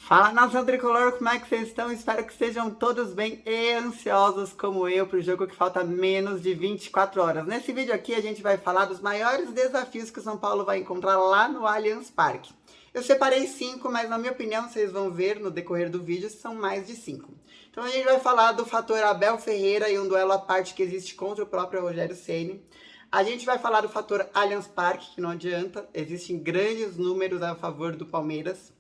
Fala, nação tricolor, como é que vocês estão? Espero que estejam todos bem e ansiosos como eu para o jogo que falta menos de 24 horas. Nesse vídeo aqui a gente vai falar dos maiores desafios que o São Paulo vai encontrar lá no Allianz Parque. Eu separei 5, mas na minha opinião, vocês vão ver no decorrer do vídeo, são mais de 5. Então a gente vai falar do fator Abel Ferreira e um duelo à parte que existe contra o próprio Rogério Ceni. A gente vai falar do fator Allianz Parque, que não adianta, existem grandes números a favor do Palmeiras.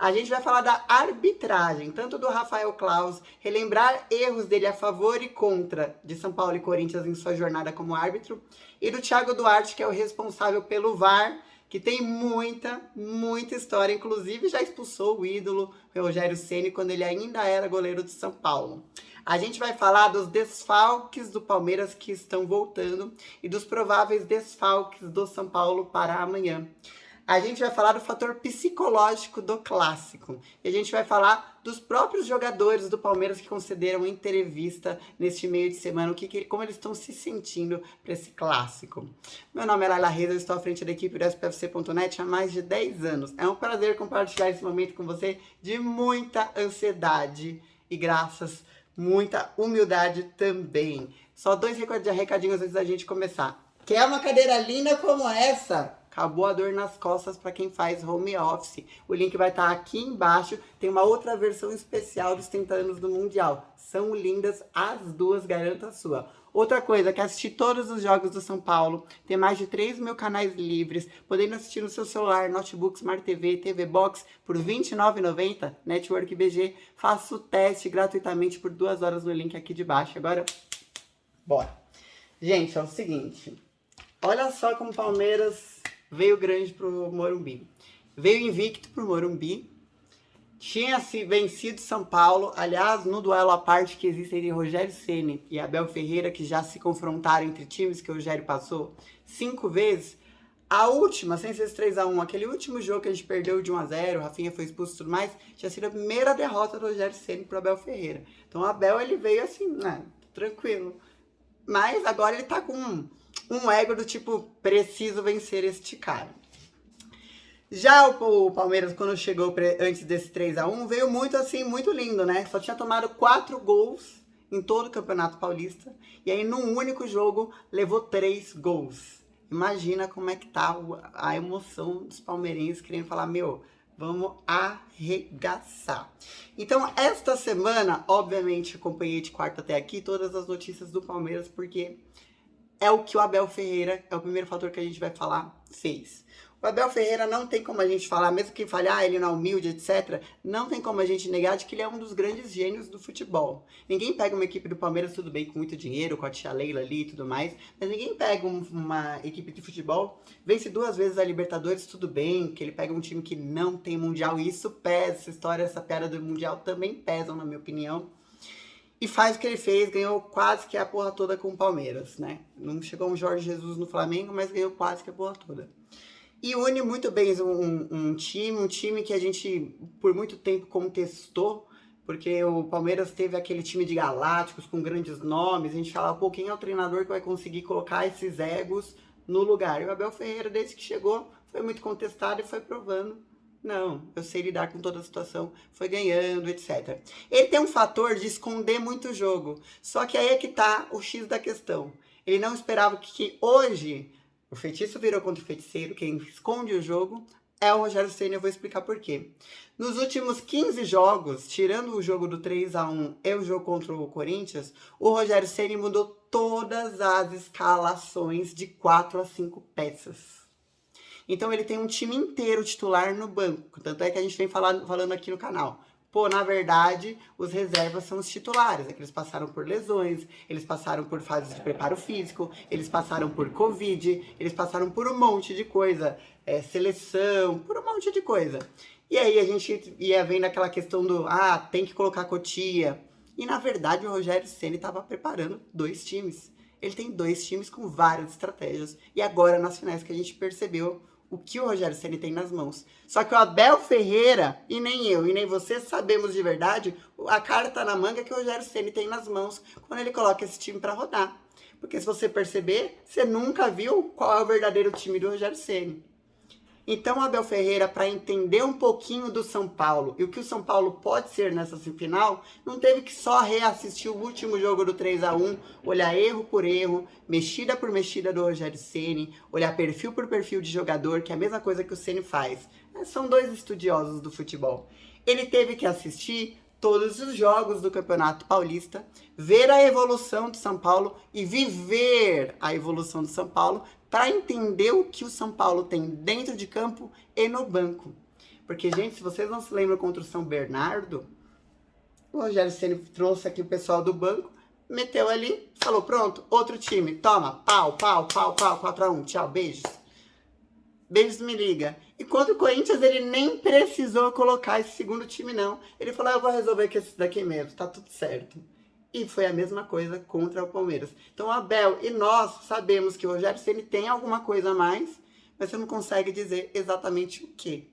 A gente vai falar da arbitragem, tanto do Rafael Claus, relembrar erros dele a favor e contra de São Paulo e Corinthians em sua jornada como árbitro, e do Thiago Duarte, que é o responsável pelo VAR, que tem muita história, inclusive já expulsou o ídolo Rogério Ceni quando ele ainda era goleiro de São Paulo. A gente vai falar dos desfalques do Palmeiras que estão voltando e dos prováveis desfalques do São Paulo para amanhã. A gente vai falar do fator psicológico do clássico. E a gente vai falar dos próprios jogadores do Palmeiras que concederam entrevista neste meio de semana, como eles estão se sentindo para esse clássico. Meu nome é Laila Reis, eu estou à frente da equipe do SPFC.net há mais de 10 anos. É um prazer compartilhar esse momento com você de muita ansiedade e muita humildade também. Só 2 recadinhos antes da gente começar. Quer uma cadeira linda como essa? Acabou a dor nas costas para quem faz home office. O link vai estar aqui embaixo. Tem uma outra versão especial dos 30 anos do Mundial. São lindas as duas, garanto a sua. Outra coisa, quer assistir todos os jogos do São Paulo, tem mais de 3 mil canais livres, podendo assistir no seu celular, notebook, Smart TV, TV Box por R$ 29,90, Network BG. Faça o teste gratuitamente por 2 horas no link aqui de baixo. Agora, bora. Gente, é o seguinte. Olha só como o Palmeiras veio grande pro Morumbi. Veio invicto pro Morumbi. Tinha se vencido São Paulo. Aliás, no duelo à parte que existe entre Rogério Ceni e Abel Ferreira, que já se confrontaram entre times que o Rogério passou 5 vezes. A última, sem ser 3-1, aquele último jogo que a gente perdeu de 1-0, o Rafinha foi expulso e tudo mais, tinha sido a primeira derrota do Rogério Ceni pro Abel Ferreira. Então o Abel, ele veio assim, né, tranquilo. Mas agora ele tá com um ego do tipo, preciso vencer este cara. Já o Palmeiras, quando chegou antes desse 3-1, veio muito assim, muito lindo, né? Só tinha tomado 4 gols em todo o Campeonato Paulista. E aí, num único jogo, levou 3 gols. Imagina como é que tá a emoção dos palmeirenses querendo falar, meu, vamos arregaçar. Então, esta semana, obviamente, acompanhei de quarta até aqui todas as notícias do Palmeiras, porque é o que o Abel Ferreira, é o primeiro fator que a gente vai falar, fez. O Abel Ferreira não tem como a gente falar, mesmo que fale, ele não é humilde, etc. Não tem como a gente negar de que ele é um dos grandes gênios do futebol. Ninguém pega uma equipe do Palmeiras, tudo bem, com muito dinheiro, com a tia Leila ali e tudo mais, mas ninguém pega uma equipe de futebol, vence 2 vezes a Libertadores, tudo bem, que ele pega um time que não tem Mundial, e isso pesa, essa história, essa piada do Mundial também pesam, na minha opinião. E faz o que ele fez, ganhou quase que a porra toda com o Palmeiras, né? Não chegou um Jorge Jesus no Flamengo, mas ganhou quase que a porra toda. E une muito bem um time que a gente por muito tempo contestou, porque o Palmeiras teve aquele time de galácticos com grandes nomes, a gente falava, pô, quem é o treinador que vai conseguir colocar esses egos no lugar? E o Abel Ferreira, desde que chegou, foi muito contestado e foi provando. Não, eu sei lidar com toda a situação, foi ganhando, etc. Ele tem um fator de esconder muito o jogo, só que aí é que tá o X da questão. Ele não esperava que hoje o feitiço virou contra o feiticeiro, quem esconde o jogo é o Rogério Ceni, eu vou explicar por quê. Nos últimos 15 jogos, tirando o jogo do 3-1 e o jogo contra o Corinthians, o Rogério Ceni mudou todas as escalações de 4 a 5 peças. Então ele tem um time inteiro titular no banco. Tanto é que a gente vem falando aqui no canal. Pô, na verdade, os reservas são os titulares. É que eles passaram por lesões, eles passaram por fases de preparo físico, eles passaram por Covid, eles passaram por um monte de coisa. Seleção, por um monte de coisa. E aí a gente ia vendo aquela questão do, tem que colocar Cotia. E na verdade o Rogério Ceni estava preparando 2 times. Ele tem 2 times com várias estratégias. E agora nas finais que a gente percebeu o que o Rogério Ceni tem nas mãos. Só que o Abel Ferreira, e nem eu, e nem você sabemos de verdade, a carta na manga que o Rogério Ceni tem nas mãos quando ele coloca esse time para rodar. Porque se você perceber, você nunca viu qual é o verdadeiro time do Rogério Ceni. Então, o Abel Ferreira, para entender um pouquinho do São Paulo e o que o São Paulo pode ser nessa semifinal, não teve que só reassistir o último jogo do 3-1, olhar erro por erro, mexida por mexida do Rogério Ceni, olhar perfil por perfil de jogador, que é a mesma coisa que o Ceni faz. São dois estudiosos do futebol. Ele teve que assistir todos os jogos do Campeonato Paulista, ver a evolução do São Paulo e viver a evolução do São Paulo para entender o que o São Paulo tem dentro de campo e no banco. Porque, gente, se vocês não se lembram contra o São Bernardo, o Rogério Ceni trouxe aqui o pessoal do banco, meteu ali, falou, pronto, outro time, toma, pau, 4-1, tchau, beijos. Beijos, me liga. E contra o Corinthians, ele nem precisou colocar esse segundo time, não. Ele falou, eu vou resolver com esse daqui mesmo, tá tudo certo. E foi a mesma coisa contra o Palmeiras. Então, o Abel e nós sabemos que o Rogério Ceni tem alguma coisa a mais, mas você não consegue dizer exatamente o quê.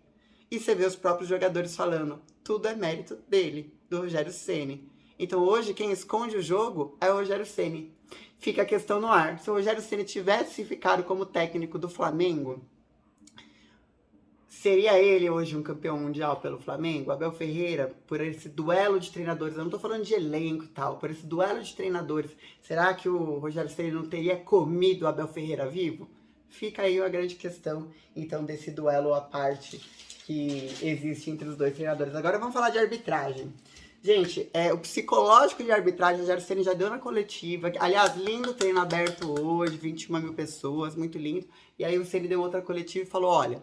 E você vê os próprios jogadores falando, tudo é mérito dele, do Rogério Ceni. Então, hoje, quem esconde o jogo é o Rogério Ceni. Fica a questão no ar. Se o Rogério Ceni tivesse ficado como técnico do Flamengo, seria ele hoje um campeão mundial pelo Flamengo? Abel Ferreira, por esse duelo de treinadores, eu não tô falando de elenco e tal, por esse duelo de treinadores, será que o Rogério Ceni não teria comido o Abel Ferreira vivo? Fica aí a grande questão, então, desse duelo à parte que existe entre os dois treinadores. Agora vamos falar de arbitragem. Gente, o psicológico de arbitragem, o Rogério Ceni já deu na coletiva. Aliás, lindo treino aberto hoje, 21 mil pessoas, muito lindo. E aí o Ceni deu outra coletiva e falou, olha,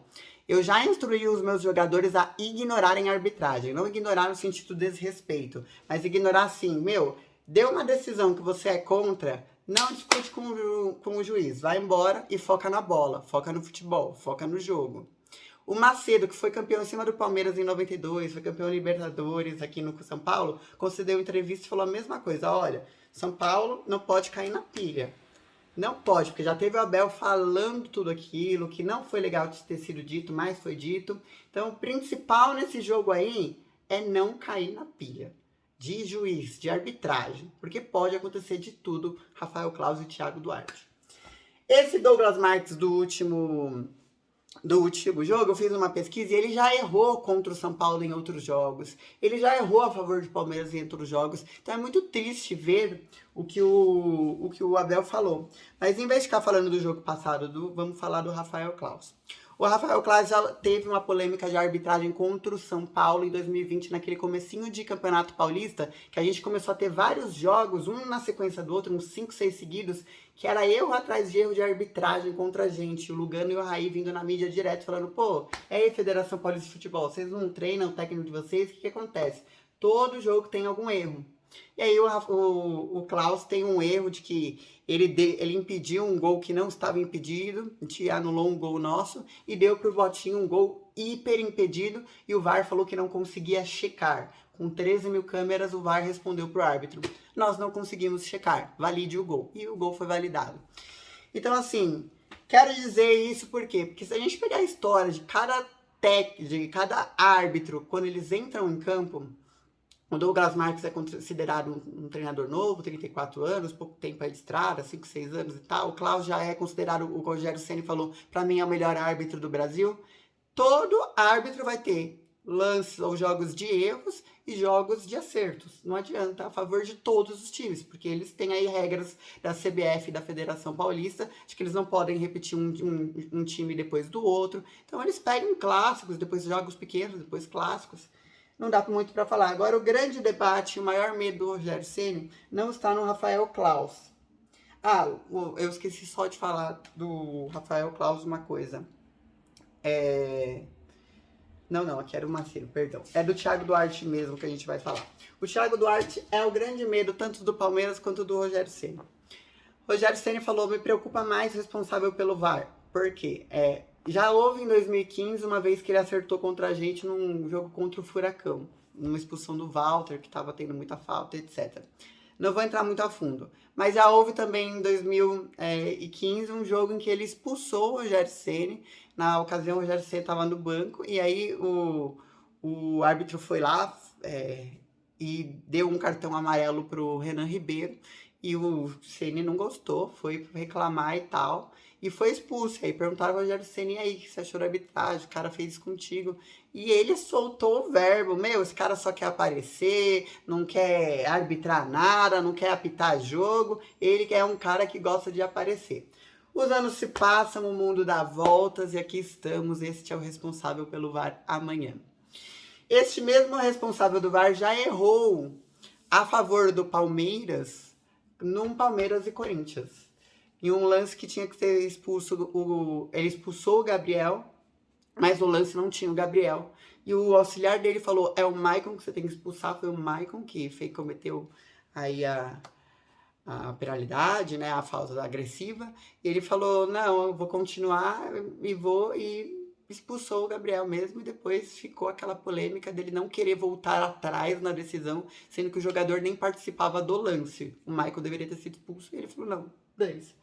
eu já instruí os meus jogadores a ignorarem a arbitragem. Não ignorar no sentido de desrespeito, mas ignorar assim, deu uma decisão que você é contra, não discute com o juiz. Vai embora e foca na bola, foca no futebol, foca no jogo. O Macedo, que foi campeão em cima do Palmeiras em 92, foi campeão Libertadores aqui no São Paulo, concedeu entrevista e falou a mesma coisa. Olha, São Paulo não pode cair na pilha. Não pode, porque já teve o Abel falando tudo aquilo, que não foi legal de ter sido dito, mas foi dito. Então, o principal nesse jogo aí é não cair na pilha de juiz, de arbitragem, porque pode acontecer de tudo, Rafael Claus e Thiago Duarte. Esse Douglas Marques do último jogo, eu fiz uma pesquisa e ele já errou contra o São Paulo em outros jogos. Ele já errou a favor do Palmeiras em outros jogos. Então é muito triste ver o que o Abel falou. Mas em vez de ficar falando do jogo passado, vamos falar do Rafael Claus. O Rafael Claus já teve uma polêmica de arbitragem contra o São Paulo em 2020, naquele comecinho de Campeonato Paulista, que a gente começou a ter vários jogos, um na sequência do outro, uns 5, 6 seguidos, que era erro atrás de erro de arbitragem contra a gente. O Lugano e o Raí vindo na mídia direto falando, pô, aí Federação Paulista de Futebol, vocês não treinam o técnico de vocês, o que acontece? Todo jogo tem algum erro. E aí o Klaus tem um erro de que ele impediu um gol que não estava impedido, anulou um gol nosso e deu pro Botinho um gol hiper impedido e o VAR falou que não conseguia checar. Com 13 mil câmeras, o VAR respondeu pro árbitro, nós não conseguimos checar, valide o gol. E o gol foi validado. Então, assim, quero dizer isso por quê? Porque se a gente pegar a história de cada árbitro, quando eles entram em campo, o Douglas Marques é considerado um treinador novo, 34 anos, pouco tempo aí de estrada, 5, 6 anos e tal. O Klaus já é considerado, o Rogério Ceni falou, para mim é o melhor árbitro do Brasil. Todo árbitro vai ter lances ou jogos de erros e jogos de acertos. Não adianta, a favor de todos os times, porque eles têm aí regras da CBF e da Federação Paulista, de que eles não podem repetir um time depois do outro. Então eles pegam clássicos, depois jogos pequenos, depois clássicos. Não dá muito para falar. Agora, o grande debate, o maior medo do Rogério Ceni não está no Rafael Claus. Eu esqueci só de falar do Rafael Claus uma coisa. Não, aqui era o Macedo, perdão. É do Thiago Duarte mesmo que a gente vai falar. O Thiago Duarte é o grande medo tanto do Palmeiras quanto do Rogério Ceni. Rogério Ceni falou, me preocupa mais responsável pelo VAR. Por quê? Já houve em 2015 uma vez que ele acertou contra a gente num jogo contra o Furacão. Numa expulsão do Walter, que estava tendo muita falta, etc. Não vou entrar muito a fundo. Mas já houve também em 2015 um jogo em que ele expulsou o Rogério Ceni. Na ocasião, o Rogério Ceni estava no banco. E aí o árbitro foi lá e deu um cartão amarelo para o Renan Ribeiro. e o Ceni não gostou, foi reclamar e tal, e foi expulso. Aí perguntaram ao Rogério Ceni, aí, o que você achou da arbitragem? O cara fez isso contigo. E ele soltou o verbo, esse cara só quer aparecer, não quer arbitrar nada, não quer apitar jogo, ele é um cara que gosta de aparecer. Os anos se passam, o mundo dá voltas e aqui estamos, este é o responsável pelo VAR amanhã. Este mesmo responsável do VAR já errou a favor do Palmeiras, num Palmeiras e Corinthians. Em um lance que tinha que ser expulso, ele expulsou o Gabriel, mas no lance não tinha o Gabriel. E o auxiliar dele falou, é o Maicon que você tem que expulsar, foi o Maicon que cometeu aí a penalidade, né, a falta agressiva. E ele falou, não, eu vou continuar e expulsou o Gabriel mesmo, e depois ficou aquela polêmica dele não querer voltar atrás na decisão, sendo que o jogador nem participava do lance. O Maicon deveria ter sido expulso, e ele falou, não, dane-se.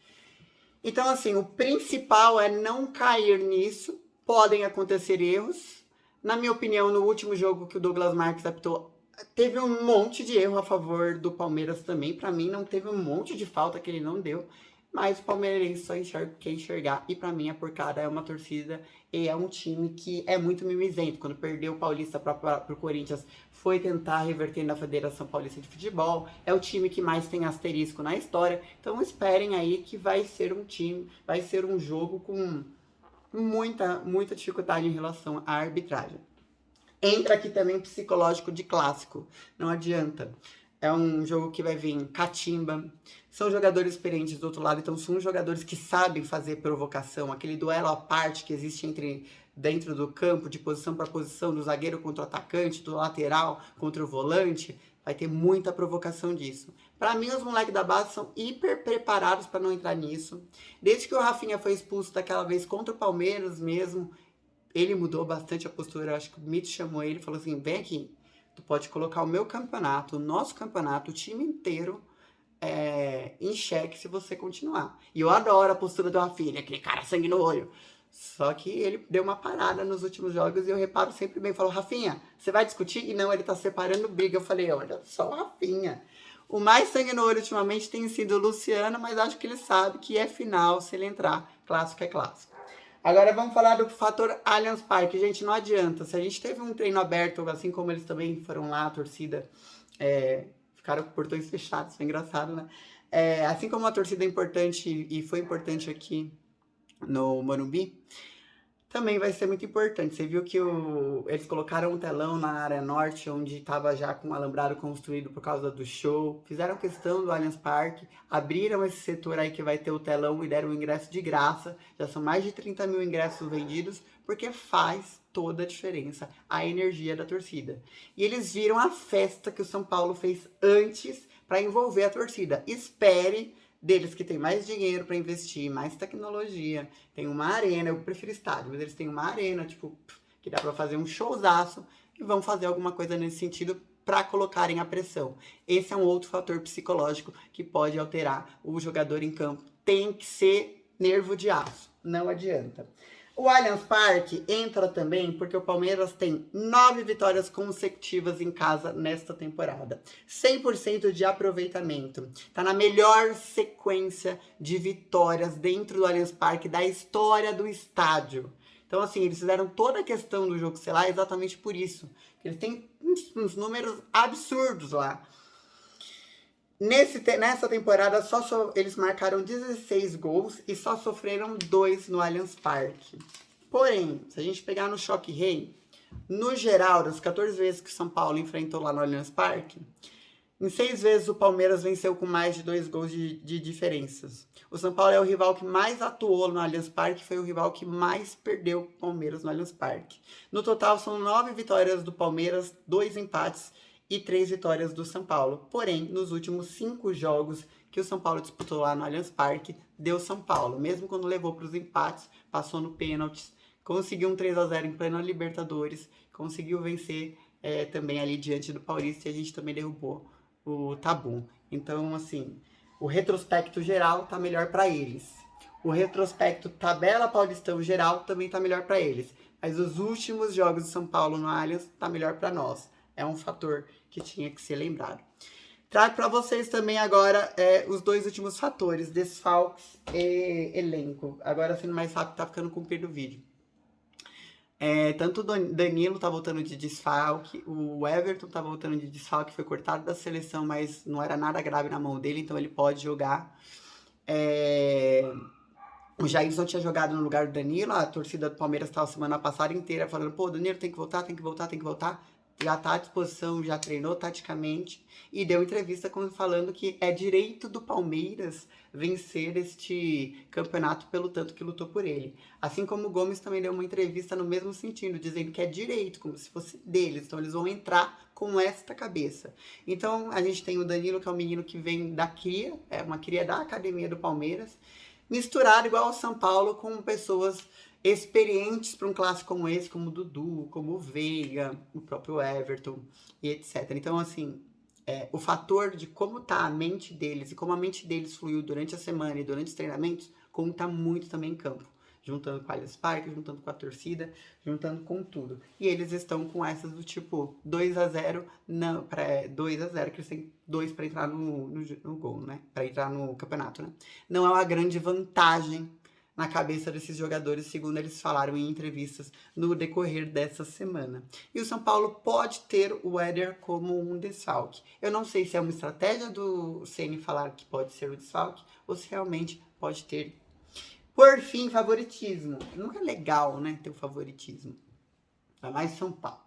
Então, assim, o principal é não cair nisso. Podem acontecer erros. Na minha opinião, no último jogo que o Douglas Marques apitou, teve um monte de erro a favor do Palmeiras também. Para mim, não teve um monte de falta que ele não deu. Mas o palmeirense só quer enxergar. E para mim, a porcada é uma torcida e é um time que é muito mimizento. Quando perdeu o Paulista para o Corinthians, foi tentar reverter na Federação Paulista de Futebol. É o time que mais tem asterisco na história. Então esperem aí que vai ser um jogo com muita dificuldade em relação à arbitragem. Entra aqui também psicológico de clássico. Não adianta. É um jogo que vai vir catimba. São jogadores experientes do outro lado, então são jogadores que sabem fazer provocação. Aquele duelo à parte que existe dentro do campo, de posição para posição, do zagueiro contra o atacante, do lateral contra o volante, vai ter muita provocação disso. Para mim, os moleques da base são hiper preparados para não entrar nisso. Desde que o Rafinha foi expulso daquela vez contra o Palmeiras mesmo, ele mudou bastante a postura. Eu acho que o Mito chamou ele e falou assim, vem aqui, tu pode colocar o meu campeonato, o nosso campeonato, o time inteiro em xeque se você continuar. E eu adoro a postura do Rafinha, aquele cara sangue no olho. Só que ele deu uma parada nos últimos jogos e eu reparo sempre bem. Falou, Rafinha, você vai discutir? E não, ele tá separando briga. Eu falei, olha só o Rafinha. O mais sangue no olho ultimamente tem sido o Luciano, mas acho que ele sabe que é final se ele entrar. Clássico é clássico. Agora vamos falar do fator Allianz Parque. Gente, não adianta. Se a gente teve um treino aberto, assim como eles também foram lá, a torcida, ficaram com portões fechados, foi engraçado, né? Assim como a torcida é importante e foi importante aqui no Morumbi, também vai ser muito importante. Você viu que eles colocaram um telão na área norte, onde estava já com um alambrado construído por causa do show. Fizeram questão do Allianz Parque, abriram esse setor aí que vai ter o telão e deram o ingresso de graça. Já são mais de 30 mil ingressos vendidos, porque faz toda a diferença a energia da torcida. E eles viram a festa que o São Paulo fez antes para envolver a torcida. Espere deles que tem mais dinheiro para investir, mais tecnologia, tem uma arena, eu prefiro estádio, mas eles têm uma arena, que dá para fazer um showzaço e vão fazer alguma coisa nesse sentido para colocarem a pressão. Esse é um outro fator psicológico que pode alterar o jogador em campo. Tem que ser nervo de aço, não adianta. O Allianz Parque entra também porque o Palmeiras tem 9 vitórias consecutivas em casa nesta temporada. 100% de aproveitamento. Tá na melhor sequência de vitórias dentro do Allianz Parque da história do estádio. Então, assim, eles fizeram toda a questão do jogo sei lá exatamente por isso. Eles têm uns números absurdos lá. Nessa temporada, eles marcaram 16 gols e só sofreram 2 no Allianz Parque. Porém, se a gente pegar no Choque Rei, no geral, das 14 vezes que o São Paulo enfrentou lá no Allianz Parque, em 6 vezes o Palmeiras venceu com mais de 2 gols de diferenças. O São Paulo é o rival que mais atuou no Allianz Parque, foi o rival que mais perdeu o Palmeiras no Allianz Parque. No total, são 9 vitórias do Palmeiras, 2 empates e 3 vitórias do São Paulo. Porém, nos últimos 5 jogos que o São Paulo disputou lá no Allianz Parque, deu São Paulo. Mesmo quando levou para os empates, passou no pênaltis, conseguiu um 3-0 em plena Libertadores, conseguiu vencer também ali diante do Paulista e a gente também derrubou o Tabu. Então, assim, o retrospecto geral tá melhor para eles. O retrospecto tabela Paulistão geral também tá melhor para eles. Mas os últimos jogos de São Paulo no Allianz tá melhor para nós. É um fator que tinha que ser lembrado. Trago para vocês também agora os dois últimos fatores, desfalques e elenco. Agora, sendo mais rápido, tá ficando comprido o vídeo. Tanto o Danilo tá voltando de desfalque, o Everton tá voltando de desfalque, foi cortado da seleção, mas não era nada grave na mão dele, então ele pode jogar. O Jailson tinha jogado no lugar do Danilo, a torcida do Palmeiras estava semana passada inteira falando, pô, o Danilo tem que voltar, tem que voltar, tem que voltar. Já tá à disposição, já treinou taticamente e deu entrevista falando que é direito do Palmeiras vencer este campeonato pelo tanto que lutou por ele. Assim como o Gomes também deu uma entrevista no mesmo sentido, dizendo que é direito, como se fosse deles. Então eles vão entrar com esta cabeça. Então a gente tem o Danilo, que é um menino que vem da cria, é uma cria da academia do Palmeiras, misturado igual ao São Paulo com pessoas experientes para um clássico como esse, como o Dudu, como o Veiga, o próprio Everton e etc. Então, assim, o fator de como tá a mente deles e como a mente deles fluiu durante a semana e durante os treinamentos conta muito também em campo. Juntando com a Allianz Parque, juntando com a torcida, juntando com tudo. E eles estão com essas do tipo 2-0, não, 2-0, que eles têm 2 para entrar no gol, né? Para entrar no campeonato, né? Não é uma grande vantagem na cabeça desses jogadores, segundo eles falaram em entrevistas no decorrer dessa semana. E o São Paulo pode ter o Éder como um desfalque. Eu não sei se é uma estratégia do Ceni falar que pode ser o desfalque ou se realmente pode ter. Por fim, favoritismo. Nunca é legal, né, ter o favoritismo. Ainda mais São Paulo.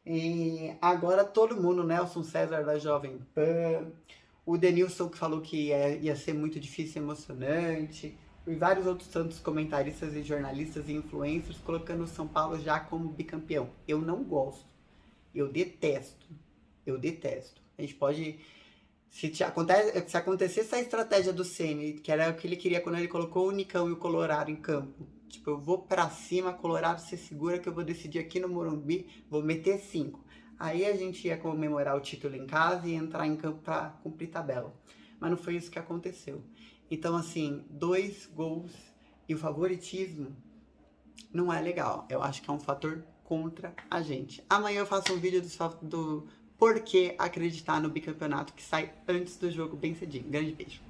E agora todo mundo, Nelson César da Jovem Pan, o Denilson que falou que ia ser muito difícil e emocionante, e vários outros tantos comentaristas e jornalistas e influencers colocando o São Paulo já como bicampeão. Eu não gosto. Eu detesto. A gente pode... Se acontecer essa estratégia do Ceni, que era o que ele queria quando ele colocou o Nicão e o Colorado em campo, tipo, eu vou pra cima, Colorado, se segura que eu vou decidir aqui no Morumbi, vou meter 5. Aí a gente ia comemorar o título em casa e entrar em campo pra cumprir tabela. Mas não foi isso que aconteceu. Então, assim, 2 gols e o favoritismo não é legal. Eu acho que é um fator contra a gente. Amanhã eu faço um vídeo do por que acreditar no bicampeonato que sai antes do jogo bem cedinho. Grande beijo.